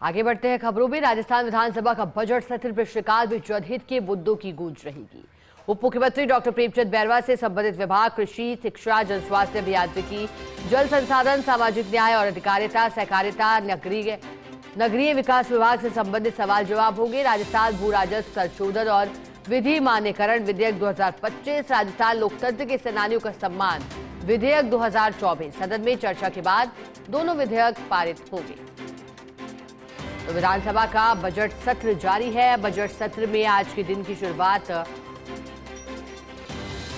आगे बढ़ते हैं खबरों में। राजस्थान विधानसभा का बजट सत्र प्रश्नकाल में जनहित के मुद्दों की गूंज रहेगी। उप मुख्यमंत्री डॉक्टर प्रेमचंद बैरवा से संबंधित विभाग कृषि, शिक्षा, जन स्वास्थ्य अभियांत्रिकी, जल संसाधन, सामाजिक न्याय और अधिकारिता, सहकारिता, नगरीय विकास विभाग से संबंधित सवाल जवाब होंगे। राजस्थान भू राजस्व संशोधन और विधि मान्यकरण विधेयक 2025, राजस्थान लोकतंत्र के सेनानियों का सम्मान विधेयक 2024, सदन में चर्चा के बाद दोनों विधेयक पारित होंगे। तो विधानसभा का बजट सत्र जारी है। बजट सत्र में आज के दिन की शुरुआत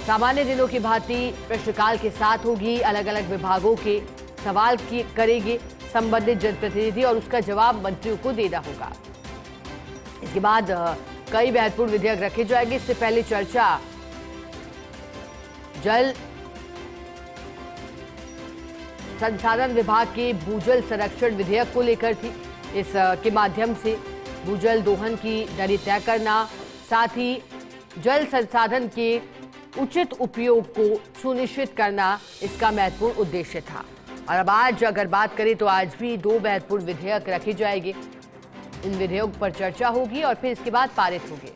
सामान्य दिनों की भांति प्रश्नकाल के साथ होगी। अलग अलग विभागों के सवाल करेंगे संबंधित जनप्रतिनिधि और उसका जवाब मंत्रियों को देना होगा। इसके बाद कई महत्वपूर्ण विधेयक रखे जाएंगे। इससे पहले चर्चा जल संसाधन विभाग के भूजल संरक्षण विधेयक को लेकर थी। इसके माध्यम से भूजल दोहन की दरें तय करना, साथ ही जल संसाधन के उचित उपयोग को सुनिश्चित करना इसका महत्वपूर्ण उद्देश्य था। और अब आज अगर बात करें तो आज भी दो महत्वपूर्ण विधेयक रखे जाएंगे। इन विधेयकों पर चर्चा होगी और फिर इसके बाद पारित होंगे।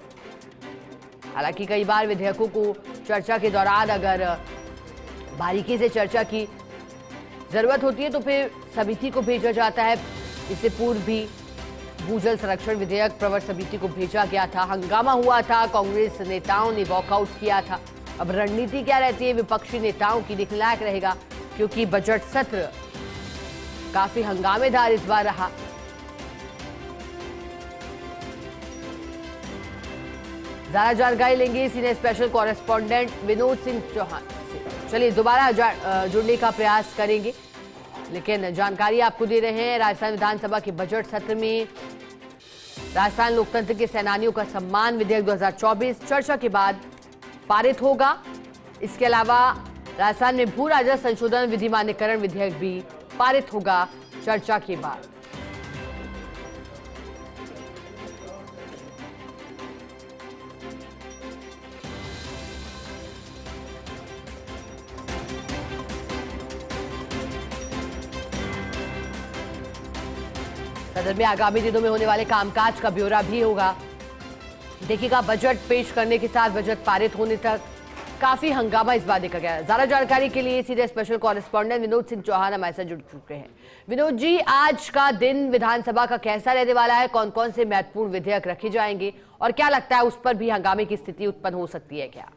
हालांकि कई बार विधेयकों को चर्चा के दौरान अगर बारीकी से चर्चा की जरूरत होती है तो फिर समिति को भेजा जाता है। इससे पूर्व भी भूजल संरक्षण विधेयक प्रवर समिति को भेजा गया था, हंगामा हुआ था, कांग्रेस नेताओं ने वॉकआउट किया था। अब रणनीति क्या रहती है विपक्षी नेताओं की, देखने लायक रहेगा, क्योंकि बजट सत्र काफी हंगामेदार इस बार रहा। ज्यादा जानकारी लेंगे senior special correspondent Vinod Singh Chauhan से। चलिए दोबारा जुड़ने का प्रयास करेंगे, लेकिन जानकारी आपको दे रहे हैं। राजस्थान विधानसभा के बजट सत्र में राजस्थान लोकतंत्र के सेनानियों का सम्मान विधेयक 2024 चर्चा के बाद पारित होगा। इसके अलावा राजस्थान में भू राजस्व संशोधन विधि मान्यकरण विधेयक भी पारित होगा चर्चा के बाद। सदन में आगामी दिनों में होने वाले कामकाज का ब्यौरा भी होगा। देखिएगा, बजट पेश करने के साथ बजट पारित होने तक काफी हंगामा इस बार देखा गया। ज्यादा जानकारी के लिए सीधे स्पेशल कॉरेस्पॉन्डेंट विनोद सिंह चौहान हमारे साथ जुड़ चुके हैं। विनोद जी, आज का दिन विधानसभा का कैसा रहने वाला है? कौन कौन से महत्वपूर्ण विधेयक रखे जाएंगे और क्या लगता है उस पर भी हंगामे की स्थिति उत्पन्न हो सकती है क्या?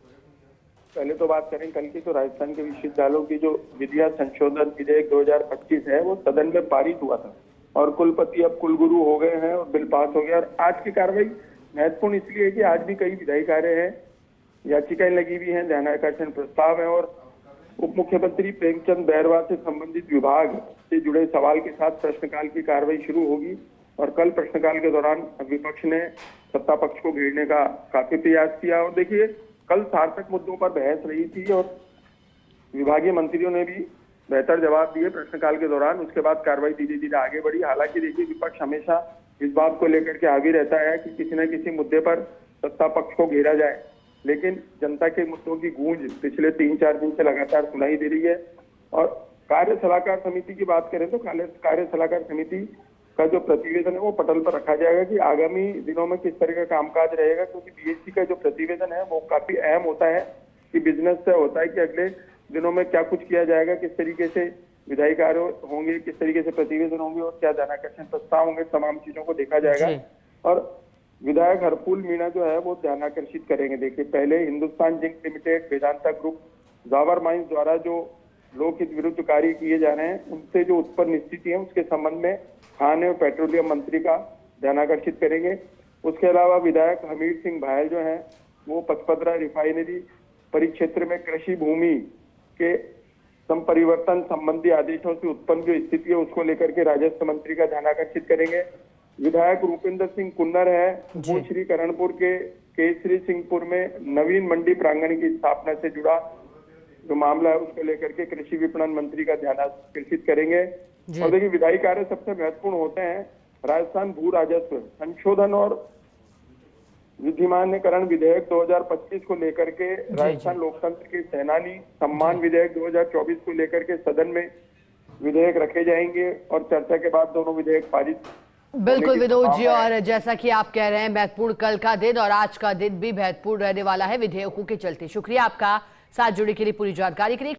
पहले तो बात करें कल की, तो राजस्थान के विश्वविद्यालयों की जो विधिया संशोधन विधेयक 2025 है वो सदन में पारित हुआ था और कुलपति अब कुलगुरु हो गए हैं और बिल पास हो गया। और आज की कार्रवाई महत्वपूर्ण इसलिए है कि आज भी कई विधायी कार्य हैं, याचिकाएं लगी हुई हैं, ध्यानाकर्षण प्रस्ताव है और उप मुख्यमंत्री प्रेमचंद बैरवा से संबंधित विभाग से जुड़े सवाल के साथ प्रश्नकाल की कार्रवाई शुरू होगी। और कल प्रश्नकाल के दौरान विपक्ष ने सत्ता पक्ष को घेरने का काफी प्रयास किया। और देखिए, कल सार्थक मुद्दों पर बहस रही थी और विभागीय मंत्रियों ने भी बेहतर जवाब दिए प्रश्नकाल के दौरान। उसके बाद कार्रवाई धीरे धीरे आगे बढ़ी। हालांकि देखिए, विपक्ष हमेशा इस बात को लेकर के हावी रहता है कि किसी न किसी मुद्दे पर सत्ता पक्ष को घेरा जाए, लेकिन जनता के मुद्दों की गूंज पिछले 3-4 दिन से लगातार सुनाई दे रही है। और कार्य सलाहकार समिति की बात करें तो कार्य सलाहकार समिति का जो प्रतिवेदन है वो पटल पर रखा जाएगा कि आगामी दिनों में किस तरह का कामकाज रहेगा, क्योंकि बीएससी का जो प्रतिवेदन है वो काफी अहम होता है कि बिजनेस से होता है कि अगले दिनों में क्या कुछ किया जाएगा, किस तरीके से विधायी कार्य होंगे, किस तरीके से प्रतिवेदन होंगे और क्या ध्यानाकर्षण प्रस्ताव होंगे, तमाम चीजों को देखा जाएगा। और विधायक हरफूल मीणा जो है वो ध्यानाकर्षित करेंगे। देखिए, पहले Hindustan zinc limited, Vedanta group, Zawar mines द्वारा जो लोकहित विरुद्ध कार्य किए जा रहे हैं उनसे जो उत्पन्न स्थिति है उसके संबंध में खान और पेट्रोलियम मंत्री का ध्यानाकर्षित करेंगे। उसके अलावा विधायक हमीर सिंह भायल जो है वो पचपदरा रिफाइनरी परिक्षेत्र में कृषि भूमि के संपरिवर्तन संबंधी आदेशों से उत्पन्न जो स्थिति है उसको लेकर के राजस्व मंत्री का ध्यानाकर्षित करेंगे। विधायक रूपेंद्र सिंह कुन्नर है वो श्री करणपुर के केसरी सिंहपुर में नवीन मंडी प्रांगण की स्थापना से जुड़ा जो मामला है उसको लेकर के कृषि विपणन मंत्री का ध्यानाकर्षित करेंगे। और देखिए, विधायी कार्य सबसे महत्वपूर्ण होते हैं। राजस्थान भू राजस्व संशोधन और विधिमान्यकरण विधेयक 2025 को लेकर के राजस्थान लोकतंत्र के सेनानी सम्मान विधेयक 2024 को लेकर के सदन में विधेयक रखे जाएंगे और चर्चा के बाद दोनों विधेयक पारित बिल्कुल विनोद जी, और जैसा कि आप कह रहे हैं महत्वपूर्ण कल का दिन और आज का दिन भी महत्वपूर्ण रहने वाला है विधेयकों के चलते। शुक्रिया आपका साथ जुड़ने के लिए, पूरी जानकारी के लिए।